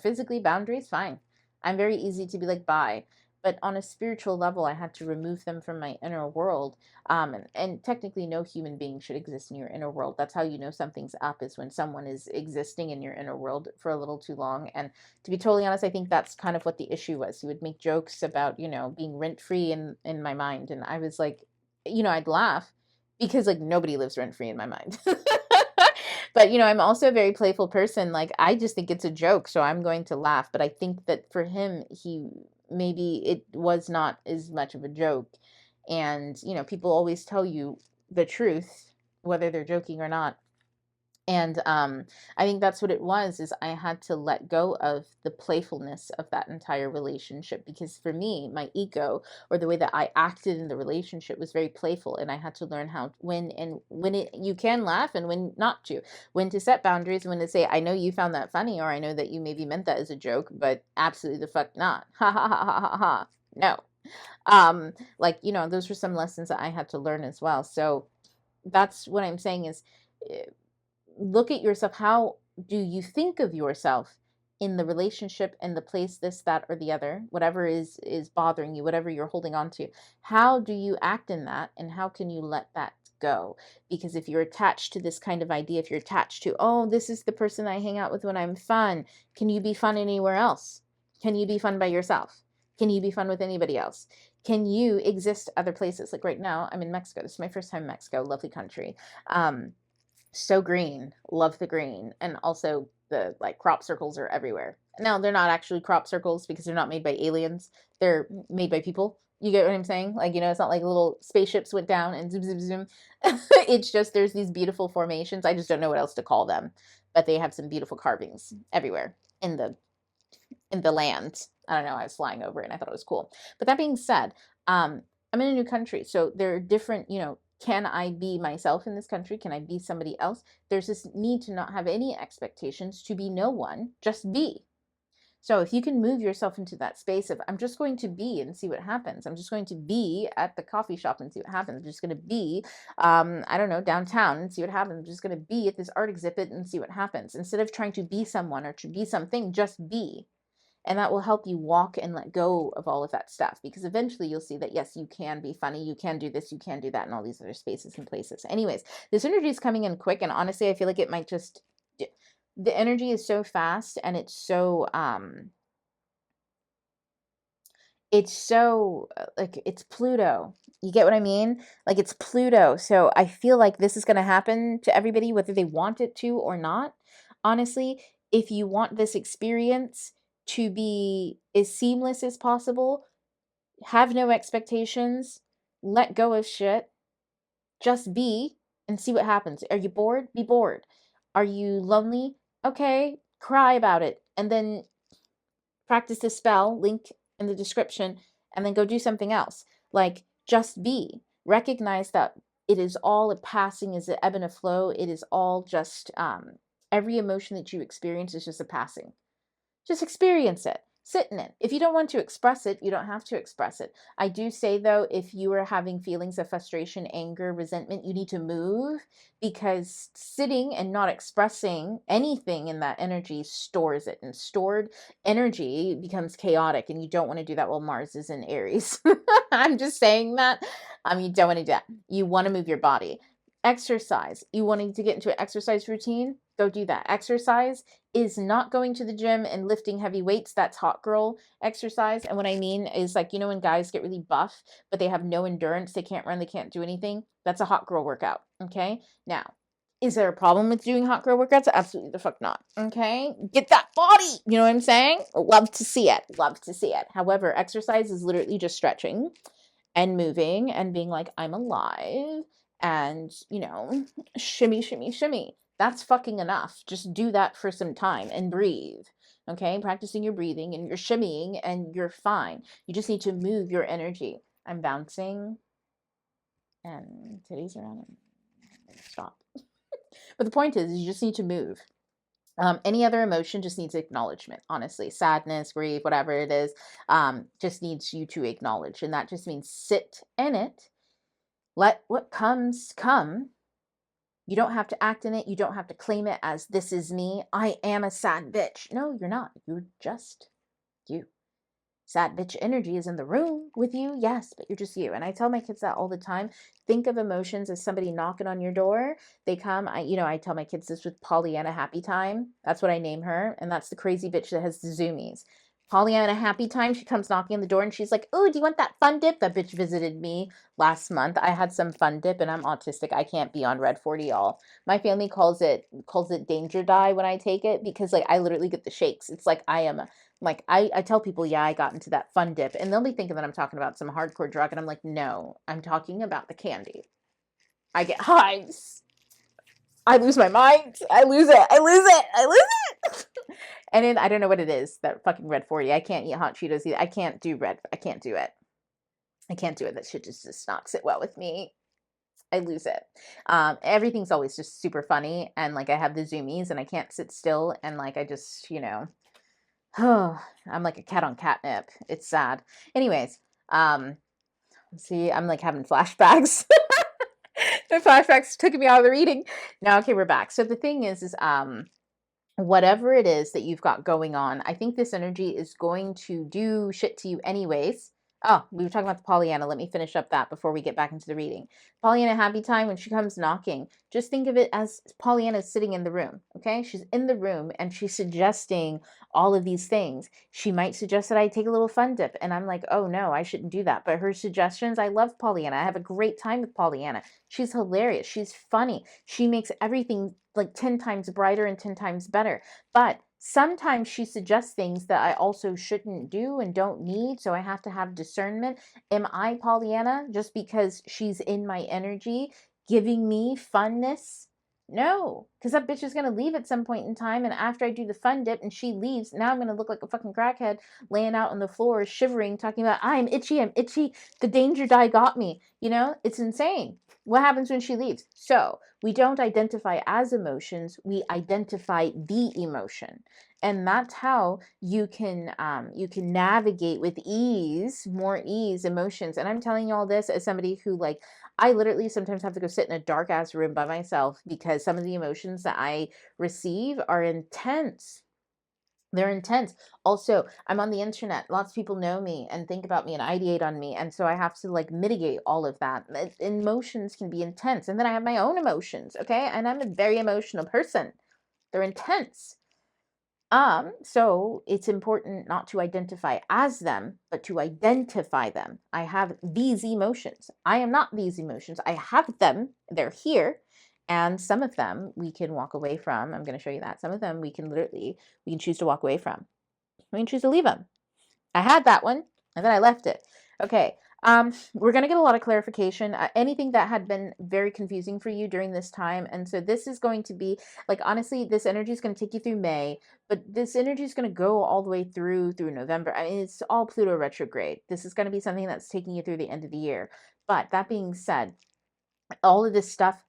S1: physically boundaries, fine. I'm very easy to be like, bye. But on a spiritual level, I had to remove them from my inner world. And technically, no human being should exist in your inner world. That's how you know something's up, is when someone is existing in your inner world for a little too long. And to be totally honest, I think that's kind of what the issue was. He would make jokes about, being rent free in my mind. And I was like, I'd laugh, because like nobody lives rent free in my mind. But, I'm also a very playful person. Like, I just think it's a joke, so I'm going to laugh. But I think that for him, maybe it was not as much of a joke. And, people always tell you the truth, whether they're joking or not. And I think that's what it was, is I had to let go of the playfulness of that entire relationship, because for me, my ego, or the way that I acted in the relationship, was very playful. And I had to learn how, when you can laugh, and when not to, when to set boundaries, when to say, I know you found that funny, or I know that you maybe meant that as a joke, but absolutely the fuck not. Ha ha ha ha ha ha. No. Those were some lessons that I had to learn as well. So that's what I'm saying is, look at yourself. How do you think of yourself in the relationship, and the place, this, that, or the other, whatever is bothering you, whatever you're holding on to? How do you act in that, and how can you let that go? Because if you're attached to this kind of idea, if you're attached to, oh, this is the person I hang out with when I'm fun, can you be fun anywhere else? Can you be fun by yourself? Can you be fun with anybody else? Can you exist other places? Like right now, I'm in Mexico. This is my first time in Mexico. Lovely country. So green, love the green. And also the like crop circles are everywhere. Now, they're not actually crop circles, because they're not made by aliens. They're made by people. You get what I'm saying? Like, it's not like little spaceships went down and zoom, zoom, zoom. It's just, there's these beautiful formations. I just don't know what else to call them, but they have some beautiful carvings everywhere in the land. I don't know. I was flying over it and I thought it was cool. But that being said, I'm in a new country. So there are different, can I be myself in this country? Can I be somebody else? There's this need to not have any expectations, to be no one, just be. So if you can move yourself into that space of, I'm just going to be and see what happens. I'm just going to be at the coffee shop and see what happens. I'm just going to be, I don't know, downtown and see what happens. I'm just going to be at this art exhibit and see what happens. Instead of trying to be someone or to be something, just be. And that will help you walk and let go of all of that stuff, because eventually you'll see that, yes, you can be funny, you can do this, you can do that, and all these other spaces and places. Anyways, this energy is coming in quick, and honestly, I feel like it might just, the energy is so fast, and it's so, like, it's Pluto. You get what I mean? Like, it's Pluto. So I feel like this is going to happen to everybody, whether they want it to or not. Honestly, if you want this experience to be as seamless as possible, have no expectations, let go of shit, just be and see what happens. Are you bored? Be bored. Are you lonely? Okay, cry about it. And then practice the spell, link in the description, and then go do something else. Like, just be. Recognize that it is all a passing, is an ebb and a flow. It is all just, every emotion that you experience is just a passing. Just experience it. Sit in it. If you don't want to express it, you don't have to express it. I do say, though, if you are having feelings of frustration, anger, resentment, you need to move, because sitting and not expressing anything in that energy stores it. And stored energy becomes chaotic, and you don't want to do that while Mars is in Aries. I'm just saying that. You don't want to do that. You want to move your body. Exercise. You wanting to get into an exercise routine? Go do that. Exercise is not going to the gym and lifting heavy weights. That's hot girl exercise. And what I mean is, like, you know, when guys get really buff, but they have no endurance, they can't run, they can't do anything. That's a hot girl workout. Okay. Now, is there a problem with doing hot girl workouts? Absolutely the fuck not. Okay. Get that body. You know what I'm saying? Love to see it. Love to see it. However, exercise is literally just stretching and moving and being like, I'm alive, and, you know, shimmy, shimmy, shimmy. That's fucking enough. Just do that for some time and breathe. Okay, practicing your breathing and your shimmying, and you're fine. You just need to move your energy. I'm bouncing and titties around and stop. But the point is, you just need to move. Any other emotion just needs acknowledgement, honestly. Sadness, grief, whatever it is, just needs you to acknowledge. And that just means sit in it. Let what comes come. You don't have to act in it. You don't have to claim it as, this is me. I am a sad bitch. No, you're not. You're just you. Sad bitch energy is in the room with you, yes, but you're just you. And I tell my kids that all the time. Think of emotions as somebody knocking on your door. They come. I tell my kids this with Pollyanna Happy Time. That's what I name her. And that's the crazy bitch that has the zoomies. Pollyanna Happy Time, she comes knocking on the door and she's like, oh, do you want that fun dip? That bitch visited me last month. I had some fun dip, and I'm autistic. I can't be on Red 40, y'all. My family calls it danger dye when I take it, because, like, I literally get the shakes. It's like I am like, I tell people, yeah, I got into that fun dip, and they'll be thinking that I'm talking about some hardcore drug, and I'm like, no, I'm talking about the candy. I get hives. I lose my mind. I lose it. And then I don't know what it is, that fucking Red 40. I can't eat hot Cheetos either. I can't do red. I can't do it. That shit just does not sit well with me. I lose it. Everything's always just super funny, and, like, I have the zoomies, and I can't sit still, and, like, I just, oh, I'm like a cat on catnip. It's sad. Anyways, see, I'm like having flashbacks. The flashbacks took me out of the reading. Now, okay, we're back. So the thing is whatever it is that you've got going on, I think this energy is going to do shit to you anyways. Oh, we were talking about the Pollyanna. Let me finish up that before we get back into the reading. Pollyanna Happy Time, when she comes knocking, just think of it as Pollyanna sitting in the room, okay? She's in the room, and she's suggesting all of these things. She might suggest that I take a little fun dip, and I'm like, oh no, I shouldn't do that. But her suggestions, I love Pollyanna. I have a great time with Pollyanna. She's hilarious. She's funny. She makes everything like 10 times brighter and 10 times better. But sometimes she suggests things that I also shouldn't do and don't need, so I have to have discernment. Am I Pollyanna just because she's in my energy, giving me funness? No, because that bitch is going to leave at some point in time, and after I do the fun dip and she leaves, now I'm going to look like a fucking crackhead laying out on the floor, shivering, talking about, I'm itchy, the danger dye got me. It's insane. What happens when she leaves? So we don't identify as emotions, we identify the emotion. And that's how you can navigate with ease, more ease, emotions. And I'm telling you all this as somebody who, like, I literally sometimes have to go sit in a dark ass room by myself because some of the emotions that I receive are intense. They're intense. Also, I'm on the internet. Lots of people know me and think about me and ideate on me. And so I have to like mitigate all of that. Emotions can be intense. And then I have my own emotions. Okay. And I'm a very emotional person. They're intense. So it's important not to identify as them, but to identify them. I have these emotions. I am not these emotions. I have them. They're here. And some of them we can walk away from. I'm going to show you that. Some of them we can choose to walk away from. We can choose to leave them. I had that one and then I left it. Okay. We're going to get a lot of clarification. Anything that had been very confusing for you during this time. And so this is going to be like, honestly, this energy is going to take you through May, but this energy is going to go all the way through November. I mean, it's all Pluto retrograde. This is going to be something that's taking you through the end of the year. But that being said, all of this stuff.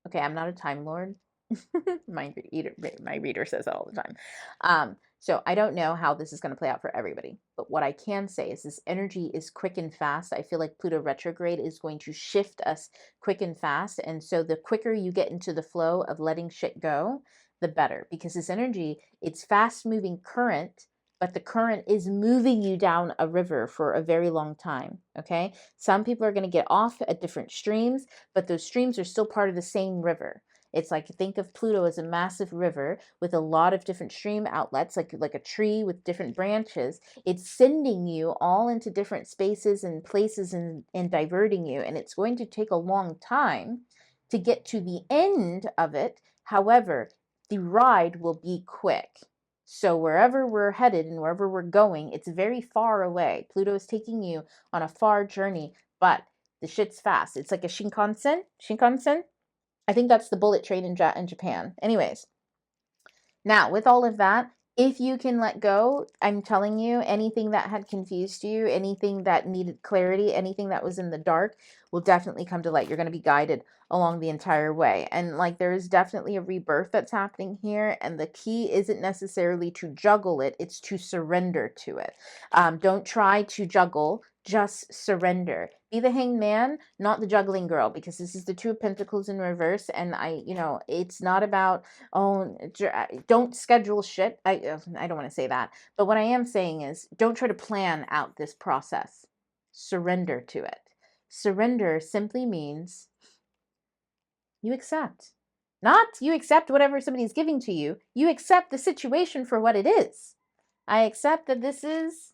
S1: Okay, I'm not a time lord. my reader says that all the time. So I don't know how this is going to play out for everybody, but what I can say is this energy is quick and fast. I feel like Pluto retrograde is going to shift us quick and fast. And so the quicker you get into the flow of letting shit go, the better, because this energy, it's fast moving current, but the current is moving you down a river for a very long time. Okay. Some people are going to get off at different streams, but those streams are still part of the same river. It's like, think of Pluto as a massive river with a lot of different stream outlets, like a tree with different branches. It's sending you all into different spaces and places and diverting you. And it's going to take a long time to get to the end of it. However, the ride will be quick. So wherever we're headed and wherever we're going, it's very far away. Pluto is taking you on a far journey, but the shit's fast. It's like a Shinkansen. Shinkansen? I think that's the bullet train in Japan. Anyways, now with all of that, if you can let go, I'm telling you, anything that had confused you, anything that needed clarity, anything that was in the dark will definitely come to light. You're going to be guided along the entire way. And like, there is definitely a rebirth that's happening here. And the key isn't necessarily to juggle it. It's to surrender to it. Don't try to juggle, just surrender. Be the hanged man, not the juggling girl, because this is the Two of Pentacles in reverse. And it's not about, oh, don't schedule shit. I don't want to say that. But what I am saying is, don't try to plan out this process. Surrender to it. Surrender simply means you accept. Not you accept whatever somebody's giving to you. You accept the situation for what it is. I accept that this is,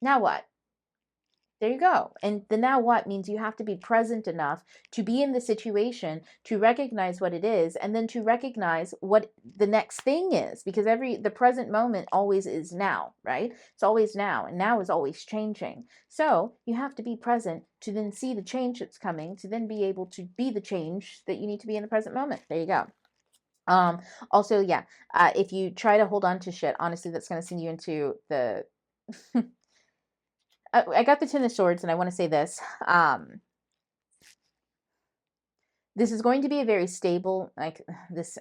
S1: now what? There you go. And the now what means you have to be present enough to be in the situation, to recognize what it is, and then to recognize what the next thing is, because the present moment always is now, right? It's always now, and now is always changing. So you have to be present to then see the change that's coming, to then be able to be the change that you need to be in the present moment. There you go. Also, yeah, if you try to hold on to shit, honestly, that's going to send you into the I got the Ten of Swords, and I want to say this. This is going to be a very stable, like this,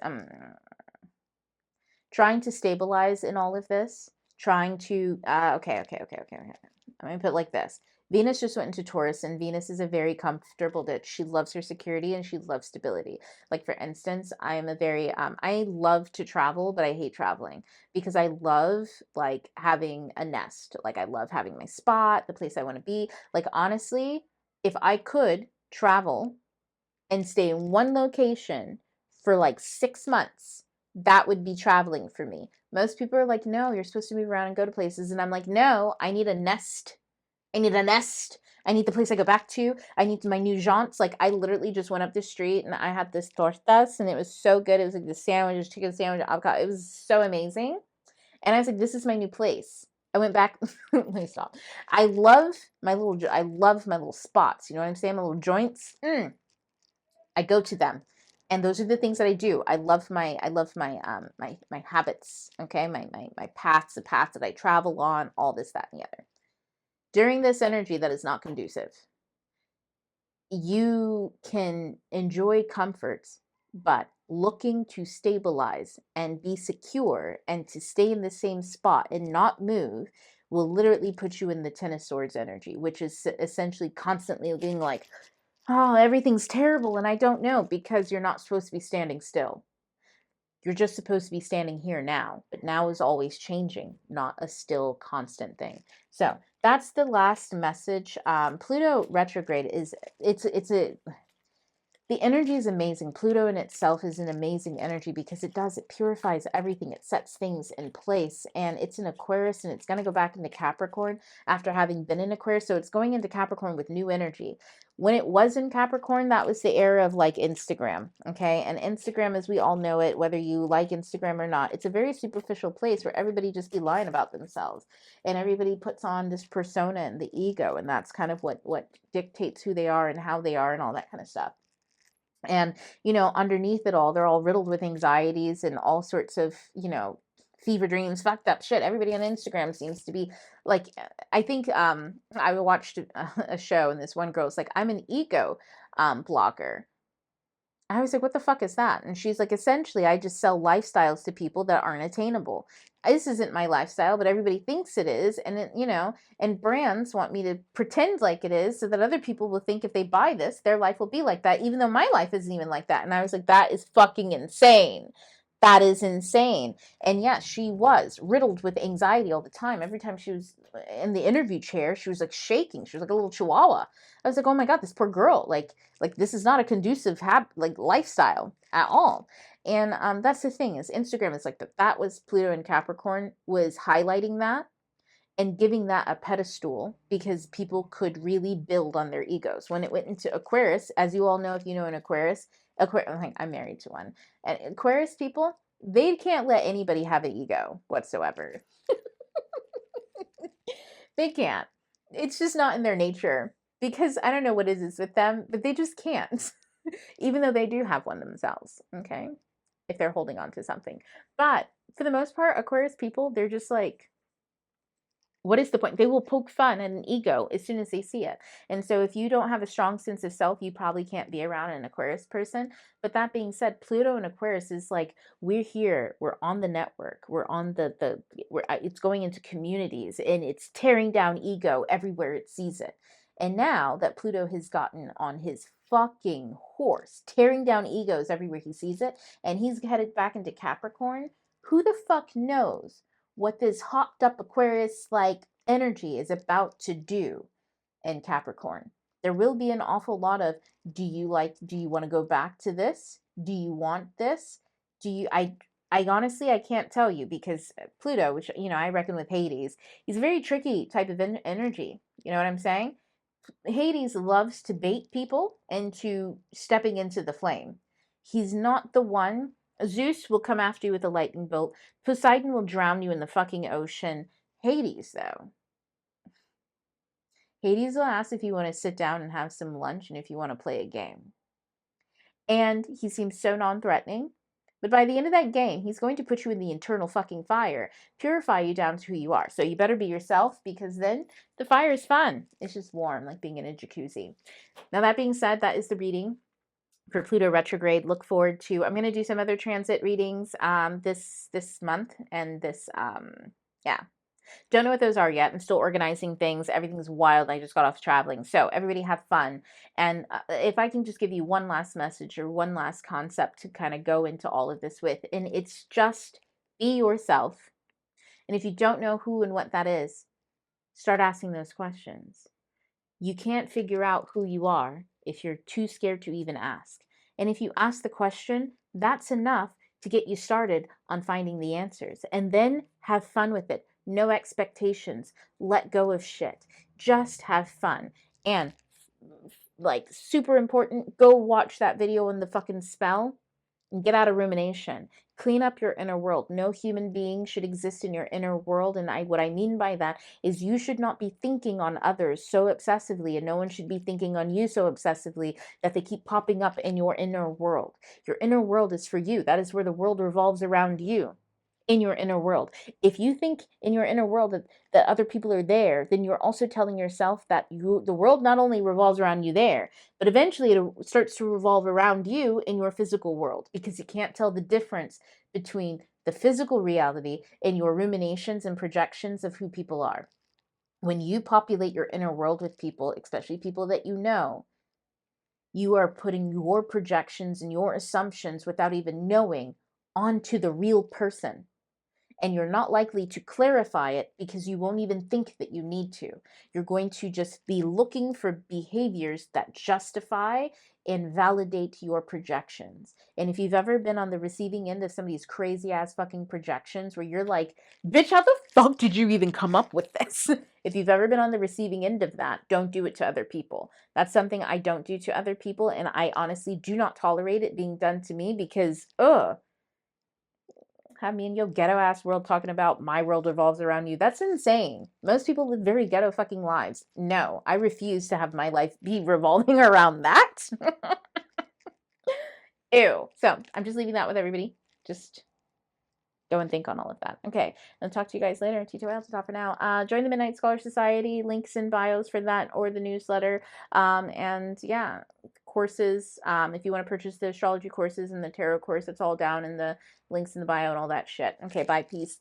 S1: trying to stabilize in all of this, trying to, okay. I'm going to put it like this. Venus just went into Taurus, and Venus is a very comfortable bitch. She loves her security and she loves stability. Like, for instance, I am a very, I love to travel, but I hate traveling because I love like having a nest. Like, I love having my spot, the place I want to be. Like, honestly, if I could travel and stay in one location for like 6 months, that would be traveling for me. Most people are like, no, you're supposed to move around and go to places. And I'm like, no, I need a nest. I need a nest. I need the place I go back to. I need my new jaunts. Like, I literally just went up the street and I had this tortas and it was so good. It was like the sandwiches, chicken sandwich, avocado. It was so amazing. And I was like, this is my new place. I went back. Let me stop. I love my little spots. You know what I'm saying? My little joints. I go to them. And those are the things that I do. I love my my habits, okay? My paths, the paths that I travel on, all this, that, and the other. During this energy that is not conducive, you can enjoy comforts, but looking to stabilize and be secure and to stay in the same spot and not move will literally put you in the Ten of Swords energy, which is essentially constantly being like, oh, everything's terrible and I don't know, because you're not supposed to be standing still. You're just supposed to be standing here now, but now is always changing, not a still constant thing. So that's the last message. Pluto retrograde is, it's a, the energy is amazing. Pluto in itself is an amazing energy because it purifies everything. It sets things in place, and it's in Aquarius, and it's going to go back into Capricorn after having been in Aquarius. So it's going into Capricorn with new energy. When it was in Capricorn, that was the era of like Instagram. Okay. And Instagram, as we all know it, whether you like Instagram or not, it's a very superficial place where everybody just be lying about themselves, and everybody puts on this persona and the ego. And that's kind of what dictates who they are and how they are and all that kind of stuff. And, underneath it all, they're all riddled with anxieties and all sorts of, fever dreams, fucked up shit. Everybody on Instagram seems to be like, I think I watched a show, and this one girl's like, I'm an ego blogger. I was like, what the fuck is that? And she's like, essentially, I just sell lifestyles to people that aren't attainable. This isn't my lifestyle, but everybody thinks it is. And, and brands want me to pretend like it is so that other people will think if they buy this, their life will be like that, even though my life isn't even like that. And I was like, that is fucking insane. That is insane. And yes, she was riddled with anxiety all the time. Every time she was in the interview chair, she was like shaking. She was like a little chihuahua. I was like, oh my God, this poor girl. Like this is not a conducive lifestyle at all. And that's the thing, is Instagram is like that was Pluto and Capricorn was highlighting that and giving that a pedestal because people could really build on their egos. When it went into Aquarius, as you all know, if you know an Aquarius, I'm married to one. And Aquarius people, they can't let anybody have an ego whatsoever. They can't. It's just not in their nature, because I don't know what it is with them, but they just can't. Even though they do have one themselves, okay? If they're holding on to something. But for the most part, Aquarius people, they're just like, what is the point? They will poke fun at an ego as soon as they see it. And so if you don't have a strong sense of self, you probably can't be around an Aquarius person. But that being said, Pluto and Aquarius is like, we're here, we're on the network, we're on it's going into communities, and it's tearing down ego everywhere it sees it. And now that Pluto has gotten on his fucking horse, tearing down egos everywhere he sees it, and he's headed back into Capricorn, who the fuck knows what this hopped up Aquarius like energy is about to do in Capricorn? There will be an awful lot of, do you want to go back to this? Do you want this? I honestly, I can't tell you, because Pluto, which, I reckon with Hades, he's a very tricky type of energy. You know what I'm saying? Hades loves to bait people into stepping into the flame. He's not the one. Zeus will come after you with a lightning bolt. Poseidon will drown you in the fucking ocean. Hades, though. Hades will ask if you want to sit down and have some lunch and if you want to play a game. And he seems so non-threatening. But by the end of that game, he's going to put you in the internal fucking fire, purify you down to who you are. So you better be yourself, because then the fire is fun. It's just warm, like being in a jacuzzi. Now, that being said, that is the reading for Pluto retrograde. Look forward to, I'm going to do some other transit readings this month, and yeah. Don't know what those are yet. I'm still organizing things. Everything's wild. I just got off traveling. So everybody have fun. And if I can just give you one last message or one last concept to kind of go into all of this with, and it's just be yourself. And if you don't know who and what that is, start asking those questions. You can't figure out who you are if you're too scared to even ask. And if you ask the question, that's enough to get you started on finding the answers. And then have fun with it. No expectations. Let go of shit. Just have fun. And like, super important, go watch that video on the fucking spell and get out of rumination. Clean up your inner world. No human being should exist in your inner world. And what I mean by that is you should not be thinking on others so obsessively, and no one should be thinking on you so obsessively that they keep popping up in your inner world. Your inner world is for you. That is where the world revolves around you. in your inner world. If you think in your inner world that other people are there, then you're also telling yourself that the world not only revolves around you there, but eventually it starts to revolve around you in your physical world, because you can't tell the difference between the physical reality and your ruminations and projections of who people are. When you populate your inner world with people, especially people that you know, you are putting your projections and your assumptions without even knowing onto the real person. And you're not likely to clarify it because you won't even think that you need to. You're going to just be looking for behaviors that justify and validate your projections. And if you've ever been on the receiving end of some of these crazy ass fucking projections where you're like, bitch, how the fuck did you even come up with this? If you've ever been on the receiving end of that, don't do it to other people. That's something I don't do to other people, and I honestly do not tolerate it being done to me because, have me in your ghetto ass world talking about my world revolves around you. That's insane. Most people live very ghetto fucking lives. No, I refuse to have my life be revolving around that. Ew. So I'm just leaving that with everybody. Just go and think on all of that. Okay, I'll talk to you guys later. Tito to talk for now. Join the Midnight Scholar Society. Links in bios for that or the newsletter. And yeah, courses. If you want to purchase the astrology courses and the tarot course, it's all down in the links in the bio and all that shit. Okay, bye. Peace.